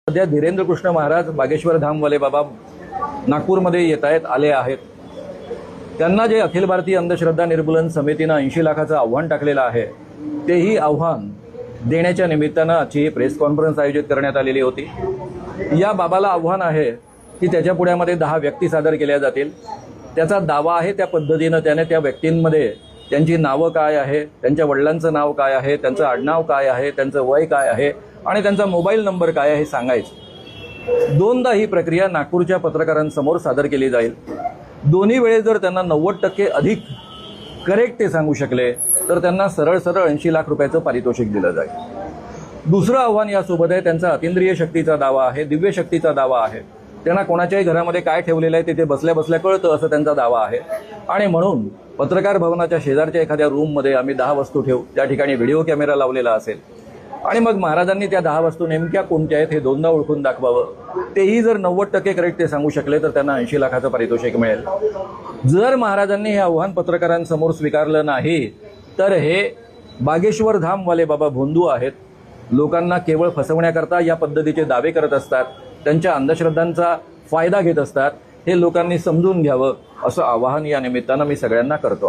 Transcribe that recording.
सध्या धीरेंद्र कृष्ण महाराज बागेश्वर धामवाले बाबा नागपूरमध्ये आले आहेत। त्यांना जे अखिल भारतीय अंधश्रद्धा निर्मूलन समितीनं 80 लाखाचं आव्हान टाकलेलं आहे, तेही आव्हान देण्याच्या निमित्तानं आजची प्रेस कॉन्फरन्स आयोजित करण्यात आलेली होती। या बाबाला आव्हान आहे की त्याच्या पुढ्यामध्ये 10 व्यक्ती सादर केल्या जातील। त्याचा दावा आहे त्या पद्धतीनं त्याने त्या व्यक्तींमध्ये त्यांची नावं काय आहे, त्यांच्या वडिलांचं नाव काय आहे, त्यांचं आडनाव काय आहे, त्यांचं वय काय आहे आणि त्यांचा मोबाईल नंबर काय आहे हे सांगायचं। दोनदा ही प्रक्रिया नागपूरच्या पत्रकारांसमोर सादर केली जाईल। दोन्ही वेळेस जर त्यांना 90% अधिक करेक्ट ते सांगू शकले तर त्यांना सरळ 80 लाख रुपयाचं पारितोषिक दिलं जाईल। दुसरं आव्हान यासोबत आहे, त्यांचा अतिंद्रिय शक्तीचा दावा आहे, दिव्य शक्तीचा दावा आहे। त्यांना कोणाच्याही घरामध्ये काय ठेवलेलं आहे ते बसल्या बसल्या कळतं असं त्यांचा दावा आहे। आणि म्हणून पत्रकार भवनाच्या शेजारच्या एखाद्या रूममध्ये आम्ही 10 वस्तू ठेवू, त्या ठिकाणी व्हिडिओ कॅमेरा लावलेला असेल आणि मग महाराजांनी त्या 10 वस्तू नेमक्या कोणत्या आहेत हे दोनदा ओळखून दाखवावं। तेही जर 90% करेक्ट ते सांगू शकले तर त्यांना 80 लाखाचं पारितोषिक मिळेल। जर महाराजांनी हे आव्हान पत्रकारांसमोर स्वीकारलं नाही तर हे बागेश्वर धामवाले बाबा भोंदू आहेत। लोकांना केवळ फसवण्याकरता या पद्धतीचे दावे करत असतात, त्यांच्या अंधश्रद्धांचा फायदा घेत असतात। हे लोकांनी समजून घ्यावं असं आवाहन या निमित्तानं मी सगळ्यांना करतो।